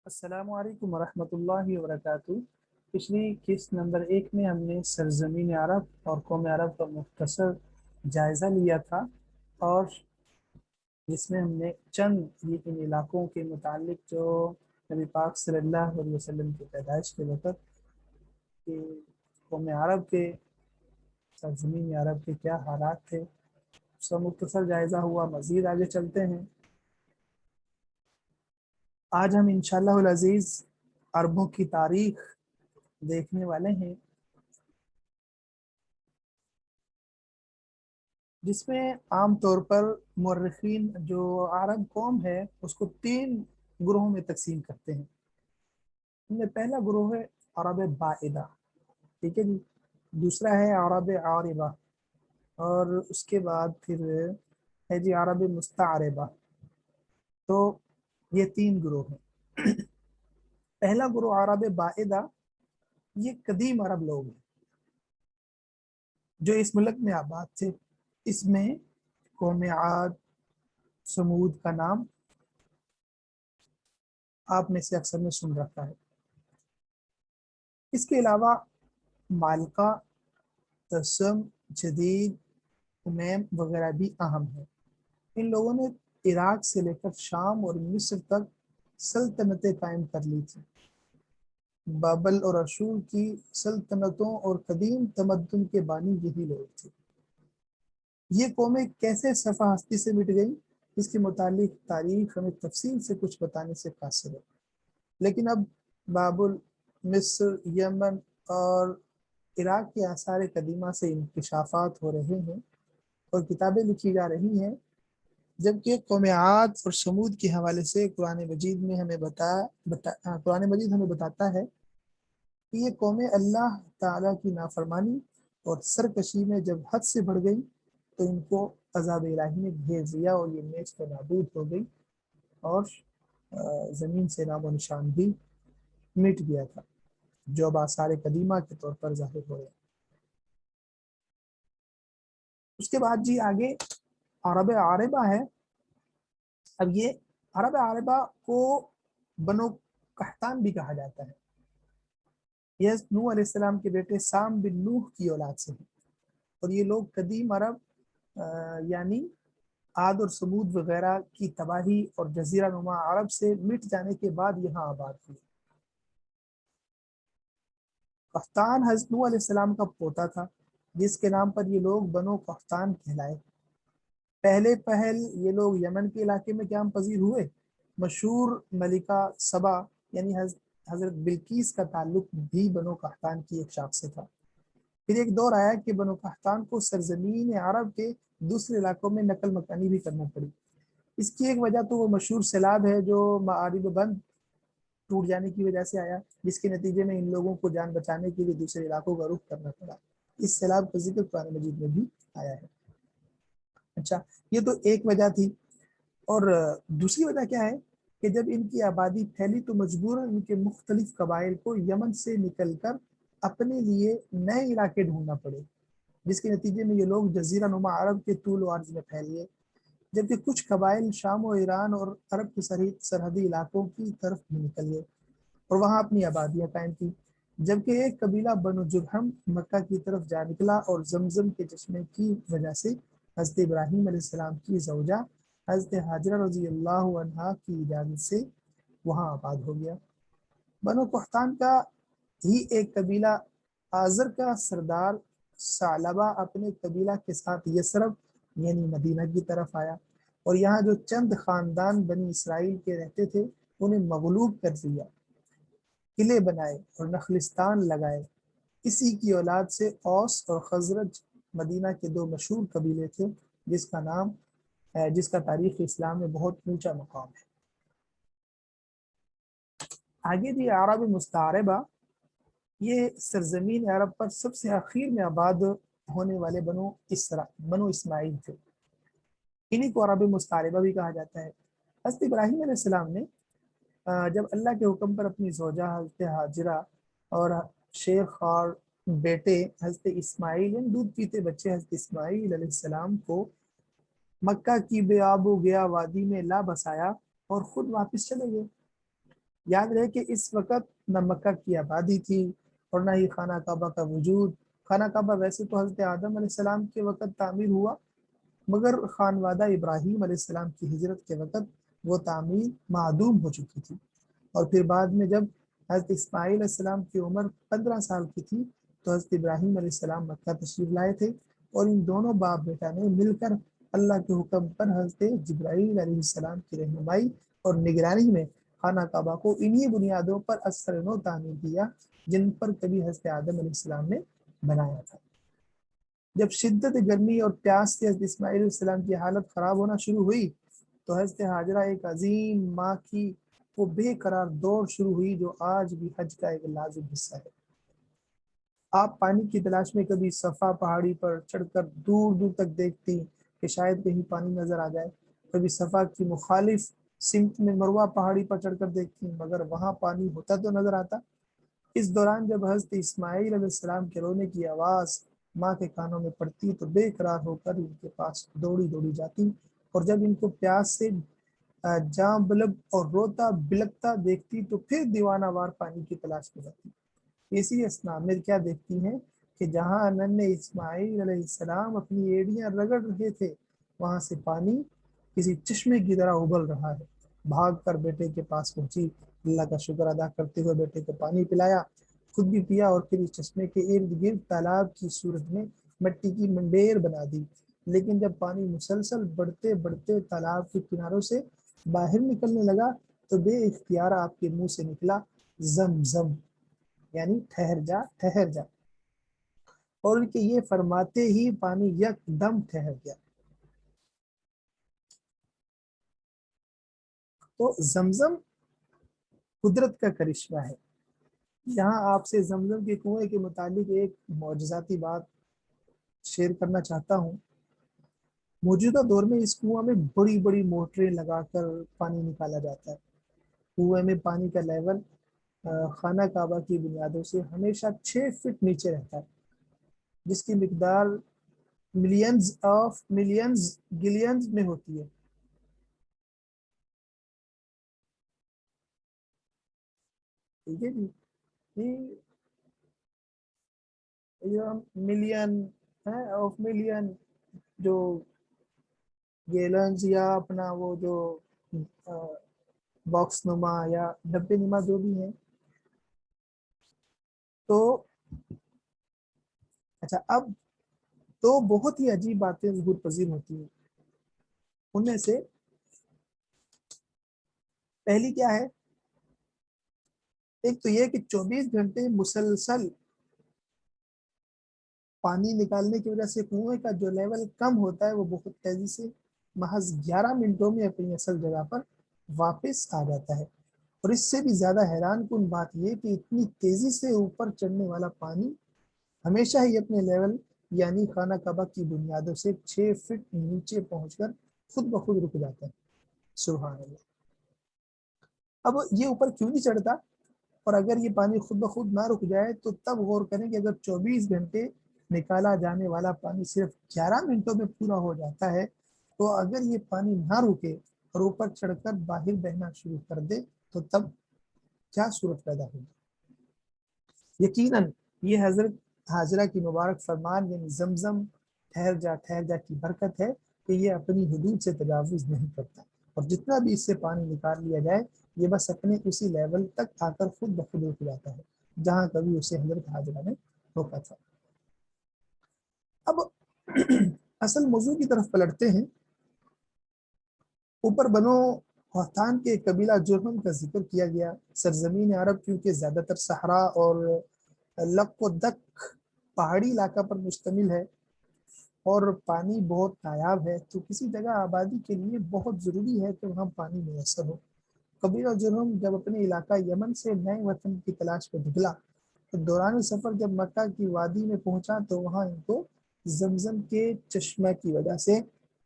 السلام علیکم ورحمۃ اللہ وبرکاتہ۔ پچھلی قسط نمبر 1 میں ہم نے سرزمین عرب اور قوم عرب کا مختصر جائزہ لیا تھا، اور جس میں ہم نے چند ان علاقوں کے متعلق جو نبی پاک صلی اللہ علیہ وسلم کی پیدائش کے وقت کہ قوم عرب کے سرزمین عرب کے کیا حالات تھے اس کا مختصر جائزہ ہوا۔ مزید آگے چلتے ہیں۔ آج ہم انشاءاللہ العزیز عربوں کی تاریخ دیکھنے والے ہیں، جس میں عام طور پر مورخین جو عرب قوم ہے اس کو 3 گروہوں میں تقسیم کرتے ہیں۔ ان میں پہلا گروہ ہے عرب بائدہ، ٹھیک ہے جی، دوسرا ہے عرب عاربہ، اور اس کے بعد پھر ہے جی عرب مستعربہ۔ تو یہ 3 گروہ ہیں۔ پہلا گروہ عرب بائدہ، یہ قدیم عرب لوگ ہیں جو اس ملک میں آباد تھے۔ اس میں قوم عاد، سمود کا نام آپ میں سے اکثر نے سن رکھا ہے۔ اس کے علاوہ مالکہ، تسم، جدید، امیم وغیرہ بھی اہم ہیں۔ ان لوگوں نے عراق سے لے کر شام اور مصر تک سلطنتیں قائم کر لی تھیں۔ بابل اور اشور کی سلطنتوں اور قدیم تمدن کے بانی یہی لوگ تھے۔ یہ قومیں کیسے صفحہ ہستی سے مٹ گئیں، اس کے متعلق تاریخ ہمیں تفصیل سے کچھ بتانے سے قاصر ہے، لیکن اب بابل، مصر، یمن اور عراق کے آثار قدیمہ سے انکشافات ہو رہے ہیں اور کتابیں لکھی جا رہی ہیں، جبکہ قوم عاد اور سمود کے حوالے سے قرآن مجید ہمیں بتاتا ہے کہ یہ قومیں اللہ تعالیٰ کی نافرمانی اور سرکشی میں جب حد سے بڑھ گئی تو ان کو عذاب الہی نے گھیر دیا اور یہ نیز و نابود ہو گئی، اور زمین سے نام و نشان بھی مٹ گیا تھا، جو اب آثار قدیمہ کے طور پر ظاہر ہو رہے ہیں۔ اس کے بعد جی آگے عرب عاربہ ہے۔ اب یہ عرب عاربہ کو بنو قحطان بھی کہا جاتا ہے۔ یہ نوح علیہ السلام کے بیٹے سام بن نوح کی اولاد سے ہیں، اور یہ لوگ قدیم عرب یعنی عاد اور سمود وغیرہ کی تباہی اور جزیرہ نما عرب سے مٹ جانے کے بعد یہاں آباد ہوئے۔ قحطان حضرت نوح علیہ السلام کا پوتا تھا، جس کے نام پر یہ لوگ بنو قحطان کہلائے۔ پہلے پہل یہ لوگ یمن کے علاقے میں قیام پذیر ہوئے۔ مشہور ملکہ سبا یعنی حضرت بلقیس کا تعلق بھی بنو قحطان کی ایک شاخ سے تھا۔ پھر ایک دور آیا کہ بنو قحطان کو سرزمین عرب کے دوسرے علاقوں میں نقل مکانی بھی کرنا پڑی۔ اس کی ایک وجہ تو وہ مشہور سیلاب ہے جو معارب بند ٹوٹ جانے کی وجہ سے آیا، جس کے نتیجے میں ان لوگوں کو جان بچانے کے لیے دوسرے علاقوں کا رخ کرنا پڑا۔ اس سیلاب کا ذکر قرآن مجید میں بھی آیا ہے۔ اچھا، یہ تو ایک وجہ تھی، اور دوسری وجہ کیا ہے کہ جب ان کی آبادی پھیلی تو مجبوراً ان کے مختلف قبائل کو یمن سے نکل کر اپنے لیے نئے علاقے ڈھونڈنا پڑے، جس کے نتیجے میں یہ لوگ جزیرہ نما عرب کے طول و عرض میں پھیل گئے، جبکہ کچھ قبائل شام و ایران اور عرب کے سرحدی علاقوں کی طرف بھی نکل گئے اور وہاں اپنی آبادیاں قائم کی، جبکہ ایک قبیلہ بنو جرہم مکہ کی طرف جا نکلا اور زمزم کے چشمے کی وجہ سے حضرت ابراہیم علیہ السلام کی زوجہ حضرت حاجرہ رضی اللہ عنہا کی اجازت سے وہاں آباد ہو گیا۔ بنو قحطان کا ہی ایک قبیلہ آزر کا سردار ثعلبہ اپنے قبیلہ کے ساتھ یثرب یعنی مدینہ کی طرف آیا، اور یہاں جو چند خاندان بنی اسرائیل کے رہتے تھے انہیں مغلوب کر دیا، قلعے بنائے اور نخلستان لگائے۔ اسی کی اولاد سے اوس اور خزرج مدینہ کے 2 مشہور قبیلے تھے، جس کا تاریخ اسلام میں بہت اونچا مقام ہے۔ آگے بھی عرب مستعربہ، یہ سرزمین عرب پر سب سے آخر میں آباد ہونے والے بنو اسماعیل تھے۔ انہیں کو عرب مستعربہ بھی کہا جاتا ہے۔ حضرت ابراہیم علیہ السلام نے جب اللہ کے حکم پر اپنی زوجہ حضرت حاجرہ اور شیخ اور بیٹے حضرت اسماعیل یعنی دودھ پیتے بچے حضرت اسماعیل علیہ السلام کو مکہ کی بے آب و گیا وادی میں لا بسایا اور خود واپس چلے گئے، یاد رہے کہ اس وقت نہ مکہ کی آبادی تھی اور نہ ہی خانہ کعبہ کا وجود۔ خانہ کعبہ ویسے تو حضرت آدم علیہ السلام کے وقت تعمیر ہوا، مگر خانوادہ ابراہیم علیہ السلام کی ہجرت کے وقت وہ تعمیر معدوم ہو چکی تھی۔ اور پھر بعد میں جب حضرت اسماعیل علیہ السلام کی عمر 15 سال کی تھی تو حضرت ابراہیم علیہ السلام مکہ تشریف لائے تھے، اور ان دونوں باپ بیٹا نے مل کر اللہ کے حکم پر حضرت جبرائیل علیہ السلام کی رہنمائی اور نگرانی میں خانہ کعبہ کو انہی بنیادوں پر اثر نو تعمیر کیا جن پر کبھی حضرت آدم علیہ السلام نے بنایا تھا۔ جب شدت گرمی اور پیاس سے حضرت اسماعیل علیہ السلام کی حالت خراب ہونا شروع ہوئی تو حضرت حاجرہ ایک عظیم ماں کی وہ بے قرار دوڑ شروع ہوئی جو آج بھی حج کا ایک لازم حصہ ہے۔ آپ پانی کی تلاش میں کبھی صفا پہاڑی پر چڑھ کر دور دور تک دیکھتی کہ شاید کہیں پانی نظر آ جائے، کبھی صفا کی مخالف سمت میں مروہ پہاڑی پر چڑھ کر دیکھتی مگر وہاں پانی ہوتا تو نظر آتا۔ اس دوران جب حضرت اسماعیل علیہ السلام کے رونے کی آواز ماں کے کانوں میں پڑتی تو بے قرار ہو کر ان کے پاس دوڑی دوڑی جاتی، اور جب ان کو پیاس سے جاں بلب اور روتا بلکتا دیکھتی تو پھر دیوانہ وار پانی کی تلاش میں جاتی۔ اسی اسنا میں کیا دیکھتی ہیں کہ جہاں ننھے اسماعیل علیہ السلام اپنی ایڑیاں رگڑ رہے تھے وہاں سے پانی کسی چشمے کی طرح ابل رہا ہے۔ بھاگ کر بیٹے کے پاس پہنچی، اللہ کا شکر ادا کرتے ہوئے بیٹے کو پانی پلایا، خود بھی پیا، اور پھر اس چشمے کے ارد گرد تالاب کی صورت میں مٹی کی منڈیر بنا دی۔ لیکن جب پانی مسلسل بڑھتے بڑھتے تالاب کے کناروں سے باہر نکلنے لگا تو بے اختیار آپ کے منہ سے نکلا زم زم، یعنی ٹھہر جا ٹھہر جا، اور ان کے یہ فرماتے ہی پانی یک دم ٹھہر گیا۔ تو زمزم قدرت کا کرشمہ ہے۔ یہاں آپ سے زمزم کے کنویں کے متعلق ایک معجزاتی بات شیئر کرنا چاہتا ہوں۔ موجودہ دور میں اس کنواں میں بڑی بڑی موٹریں لگا کر پانی نکالا جاتا ہے۔ کنویں میں پانی کا لیول خانہ کعبہ کی بنیادوں سے ہمیشہ 6 فٹ نیچے رہتا ہے، جس کی مقدار ملینز گلینز میں ہوتی ہے۔ ٹھیک ہے جی، ملین ہے آف ملین جو گیلنز یا اپنا وہ جو باکس نما یا ڈبے نما جو بھی ہیں۔ تو اچھا، اب تو بہت ہی عجیب باتیں ظہور پذیر ہوتی ہیں۔ ان میں سے پہلی کیا ہے؟ ایک تو یہ کہ 24 گھنٹے مسلسل پانی نکالنے کی وجہ سے کنویں کا جو لیول کم ہوتا ہے وہ بہت تیزی سے محض 11 منٹوں میں اپنی اصل جگہ پر واپس آ جاتا ہے۔ اور اس سے بھی زیادہ حیران کن بات یہ کہ اتنی تیزی سے اوپر چڑھنے والا پانی ہمیشہ ہی اپنے لیول یعنی خانہ کعبہ کی بنیادوں سے 6 فٹ نیچے پہنچ کر خود بخود رک جاتا ہے۔ سبحان اللہ۔ اب یہ اوپر کیوں نہیں چڑھتا؟ اور اگر یہ پانی خود بخود نہ رک جائے تو تب غور کریں کہ اگر 24 گھنٹے نکالا جانے والا پانی صرف 11 منٹوں میں پورا ہو جاتا ہے تو اگر یہ پانی نہ رکے اور اوپر چڑھ کر باہر بہنا شروع کر دے تو تب کیا صورت پیدا ہوگی؟ یقیناً یہ حضرت حاجرہ کی مبارک فرمان یعنی زمزم ٹھہر جا کی برکت ہے کہ یہ اپنی حدود سے تجاوز نہیں کرتا، اور جتنا بھی اس سے پانی نکال لیا جائے یہ بس اپنے اسی لیول تک آ کر خود بخود رک جاتا ہے جہاں کبھی اسے حضرت حاجرہ نے روکا تھا۔ اب اصل موضوع کی طرف پلٹتے ہیں۔ اوپر بنو قحطان کے قبیلہ جرہم کا ذکر کیا گیا۔ سرزمین عرب کیونکہ زیادہ تر صحرا اور لق و دق پہاڑی علاقہ پر مشتمل ہے اور پانی بہت نایاب ہے، تو کسی جگہ آبادی کے لیے بہت ضروری ہے کہ وہاں پانی میسر ہو۔ قبیلہ جرہم جب اپنے علاقہ یمن سے نئے وطن کی تلاش میں نکلا تو دوران سفر جب مکہ کی وادی میں پہنچا تو وہاں ان کو زمزم کے چشمہ کی وجہ سے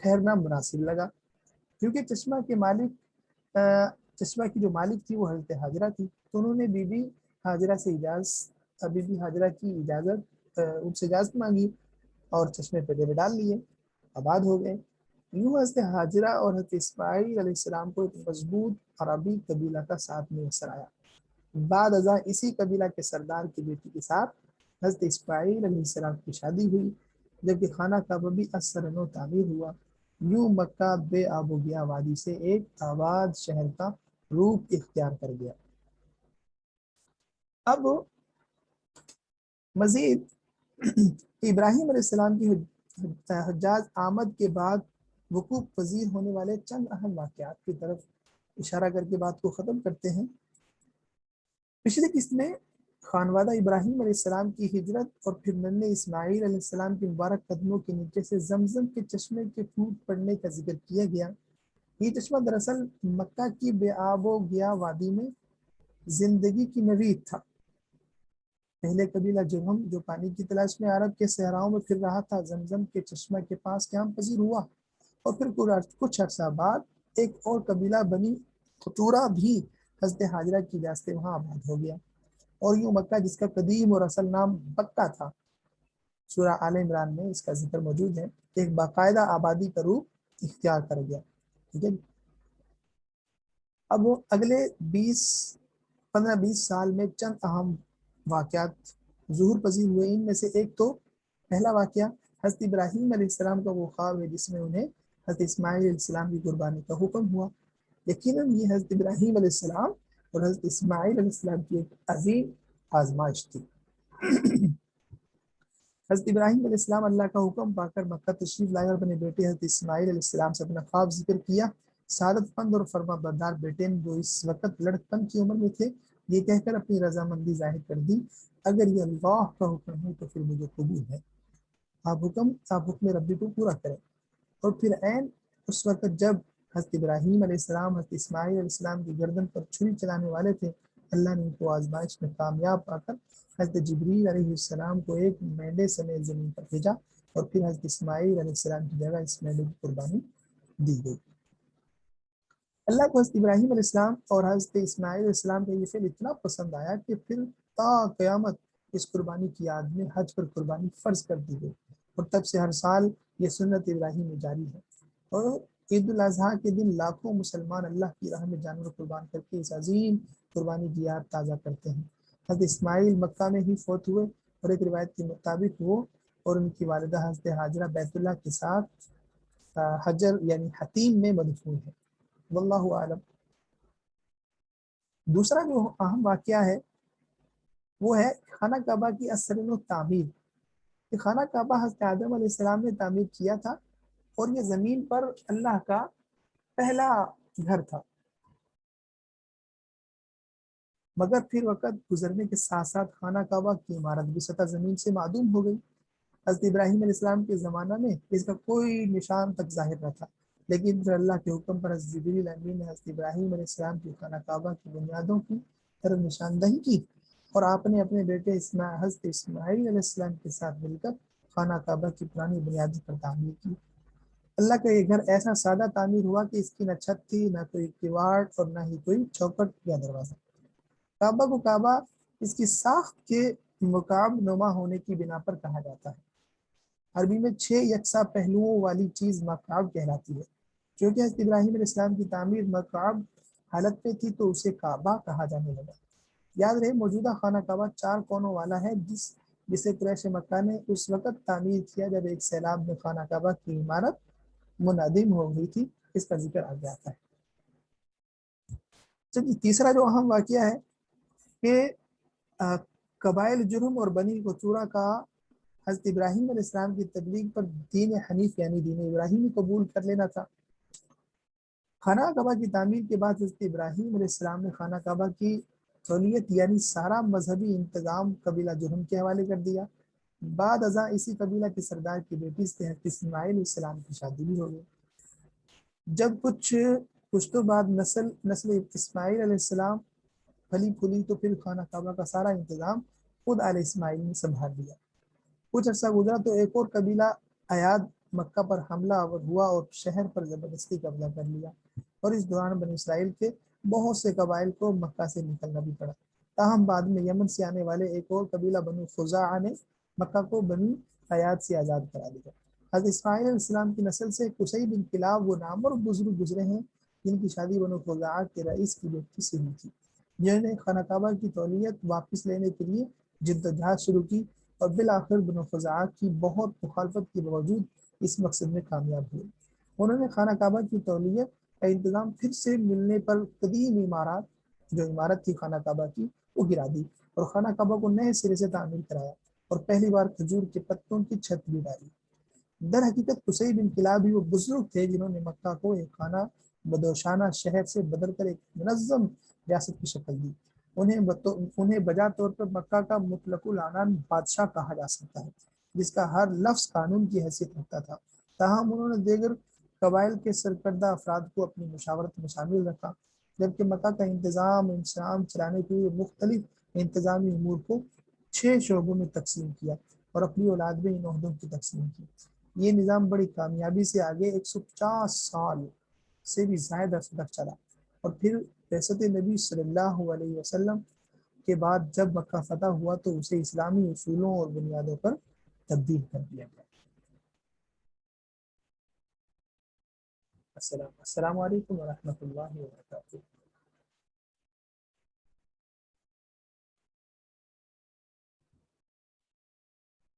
ٹھہرنا مناسب لگا، کیونکہ چشمہ کی جو مالک تھی وہ حضرت حاجرہ تھی، تو انہوں نے بی بی حاجرہ کی ان سے اجازت مانگی اور چشمے پہ ڈیرے ڈال لیے، آباد ہو گئے۔ یوں حضرت حاجرہ اور حضرت اسماعیل علیہ السلام کو ایک مضبوط عربی قبیلہ کا ساتھ میسر آیا۔ بعد ازاں اسی قبیلہ کے سردار کی بیٹی کے ساتھ حضرت اسماعیل علیہ السلام کی شادی ہوئی، جبکہ خانہ کعبہ بھی اثر نو تعمیر ہوا۔ یوں مکہ بے آب و گیا وادی سے ایک آباد شہر کا روپ اختیار کر گیا۔ اب مزید ابراہیم علیہ السلام کی حجاز آمد کے بعد وقوع پذیر ہونے والے چند اہم واقعات کی طرف اشارہ کر کے بات کو ختم کرتے ہیں۔ پچھلی قسط میں خانوادہ ابراہیم علیہ السلام کی ہجرت اور پھر ننھے اسماعیل علیہ السلام کے مبارک قدموں کے نیچے سے زمزم کے چشمے کے پھوٹ پڑنے کا ذکر کیا گیا۔ یہ چشمہ دراصل مکہ کی بے آب و گیا وادی میں زندگی کی نوید تھا۔ پہلے قبیلہ جرہم جو پانی کی تلاش میں عرب کے صحراؤں میں پھر رہا تھا، زمزم کے چشمہ کے پاس قیام پذیر ہوا، اور پھر کچھ عرصہ بعد ایک اور قبیلہ بنی خطورہ بھی حضرت حاجرہ کی اجازت سے وہاں آباد ہو گیا، اور یوں مکہ جس کا قدیم اور اصل نام بکہ تھا، سورہ آل عمران میں اس کا ذکر موجود ہے، ایک باقاعدہ آبادی کا روپ اختیار کر گیا۔ ٹھیک ہے، اب اگلے 15-20 سال میں چند اہم واقعات ظہور پذیر ہوئے۔ ان میں سے ایک تو پہلا واقعہ حضرت ابراہیم علیہ السلام کا وہ خواب ہے جس میں انہیں حضرت اسماعیل علیہ السلام کی قربانی کا حکم ہوا۔ یقیناً یہ حضرت ابراہیم علیہ السلام اور حضرت اسماعیل علیہ السلام کی ایک عظیم آزمائش تھی۔ حضرت ابراہیم علیہ السلام اللہ کا حکم پا کر مکہ تشریف لائے اور اپنے بیٹے حضرت اسماعیل علیہ السلام سے اپنا خواب ذکر کیا۔ سعادت پند اور فرما بردار بیٹے نے جو اس وقت لڑکپن کی عمر میں تھے، یہ کہہ کر اپنی رضامندی ظاہر کر دی، اگر یہ اللہ کا حکم ہے تو پھر مجھے قبول ہے، آپ حکم ربی کو پورا کریں۔ اور پھر عین اس وقت جب حضرت ابراہیم علیہ السلام حضرت اسماعیل علیہ السلام کی گردن پر چھری چلانے والے تھے، اللہ نے ان کو آزمائش میں کامیاب پا کر حضرت جبریل علیہ السلام کو ایک مینڈے سمیت زمین پر بھیجا، اور پھر حضرت اسماعیل علیہ السلام کی جگہ اس مینڈے کی قربانی دی گئی۔ اللہ کو حضرت ابراہیم علیہ السلام اور حضرت اسماعیل علیہ السلام کا یہ فعل اتنا پسند آیا کہ پھر تا قیامت اس قربانی کی یاد میں حج پر قربانی فرض کر دی گئی، اور تب سے ہر سال یہ سنت ابراہیم میں جاری ہے، اور عید الاضحیٰ کے دن لاکھوں مسلمان اللہ کی راہ میں جانور قربان کر کے اس عظیم قربانی کی یاد تازہ کرتے ہیں۔ حضرت اسماعیل مکہ میں ہی فوت ہوئے، اور ایک روایت کے مطابق وہ اور ان کی والدہ حضرت حاجرہ بیت اللہ کے ساتھ حجر یعنی حتیم میں مدفون ہے، واللہ عالم۔ دوسرا جو اہم واقعہ ہے وہ ہے خانہ کعبہ کی اثر و تعمیر۔ کہ خانہ کعبہ حضرت آدم علیہ السلام نے تعمیر کیا تھا، اور یہ زمین پر اللہ کا پہلا گھر تھا، مگر پھر وقت گزرنے کے ساتھ ساتھ خانہ کعبہ کی عمارت بھی سطح زمین سے معدوم ہو گئی۔ حضرت ابراہیم علیہ السلام کے زمانہ میں اس کا کوئی نشان تک ظاہر نہ تھا، لیکن پھر اللہ کے حکم پر حضرت جبریل امین نے حضرت ابراہیم علیہ السلام کی خانہ کعبہ کی بنیادوں کی طرف نشاندہی کی، اور آپ نے اپنے بیٹے حضرت اسماعیل علیہ السلام کے ساتھ مل کر خانہ کعبہ کی پرانی بنیادوں پر تعمیر کی۔ اللہ کا یہ گھر ایسا سادہ تعمیر ہوا کہ اس کی نہ چھت تھی، نہ کوئی کیواڑ، اور نہ ہی کوئی چوکٹ یا دروازہ۔ کعبہ کو کعبہ اس کی ساخت کے مکعب نما ہونے کی بنا پر کہا جاتا ہے۔ عربی میں 6 یکساں پہلوؤں والی چیز مکعب کہلاتی ہے۔ چونکہ حضرت ابراہیم علیہ السلام کی تعمیر مکعب حالت میں تھی تو اسے کعبہ کہا جانے لگا۔ یاد رہے موجودہ خانہ کعبہ 4 کونوں والا ہے، جسے قریش مکہ نے اس وقت تعمیر کیا جب ایک سیلاب میں خانہ کعبہ کی عمارت منہدم ہو گئی تھی۔ اس کا ذکر آگے آتا ہے۔ تیسرا جو اہم واقعہ ہے کہ قبائل جرہم اور بنی قطورہ کا حضرت ابراہیم علیہ السلام کی تبلیغ پر دین حنیف یعنی دین ابراہیمی قبول کر لینا تھا۔ خانہ کعبہ کی تعمیر کے بعد حضرت ابراہیم علیہ السلام نے خانہ کعبہ کی تولیت یعنی سارا مذہبی انتظام قبیلہ جرہم کے حوالے کر دیا۔ بعد ازاں اسی قبیلہ کے سردار کی بیٹی سے حضرت اسماعیل علیہ السلام کی شادی بھی ہو گئی۔ جب کچھ تو بعد نسل اسماعیل علیہ السلام پھلی پھولی تو پھر خانہ کعبہ کا سارا انتظام خود علیہ اسماعیل نے سنبھال لیا۔ کچھ عرصہ گزرا تو ایک اور قبیلہ ایاد مکہ پر حملہ آور ہوا اور شہر پر زبردستی قبضہ کر لیا، اور اس دوران بنی اسرائیل کے بہت سے قبائل کو مکہ سے نکلنا بھی پڑا۔ تاہم بعد میں یمن سے آنے والے ایک اور قبیلہ بنو خزاعہ نے مکہ کو بنی ایاد سے آزاد کرا دیا۔ حضرت اسماعیل علیہ السلام کی نسل سے قصی بن کلاب وہ نامور بزرگ گزرے ہیں جن کی شادی بنو خزاعہ کے رئیس کی بیٹی سے ہوئی تھی، جنہوں نے خانہ کعبہ کی تولیت واپس لینے کے لیے جدوجہد شروع کی اور بالآخر بنو خزاعہ کی بہت مخالفت کے باوجود اس مقصد میں کامیاب ہوئے۔ انہوں نے خانہ کعبہ کی تولیت کا انتظام پھر سے ملنے پر قدیم عمارات جو عمارت تھی خانہ کعبہ کی وہ گرا دی اور خانہ کعبہ کو نئے سرے سے تعمیر کرایا اور پہلی بار کھجور کے پتوں کی چھت بھی ڈالی۔ در حقیقت قصی بن کلاب بھی وہ بزرگ تھے جنہوں نے مکہ کو ایک خانہ بدوشانہ شہر سے بدل کر ایک منظم ریاست کی شکل دی۔ انہیں بجا طور پر مکہ کا مطلق العنان بادشاہ کہا جا سکتا ہے، جس کا ہر لفظ قانون کی حیثیت رکھتا تھا۔ تاہم انہوں نے دیگر قبائل کے سرکردہ افراد کو اپنی مشاورت میں شامل رکھا، جبکہ مکہ کا انتظام چلانے کے لیے مختلف انتظامی امور کو 6 شعبوں میں تقسیم کیا اور اپنی اولاد میں ان عہدوں کی تقسیم کی۔ یہ نظام بڑی کامیابی سے آگے 150 سال سے بھی زائد عرصے تک چلا اور پھر بعثت نبی صلی اللہ علیہ وسلم کے بعد جب مکہ فتح ہوا تو اسے اسلامی اصولوں اور بنیادوں پر تبدیل کر دیا گیا۔ السلام علیکم ورحمۃ اللہ وبرکاتہ۔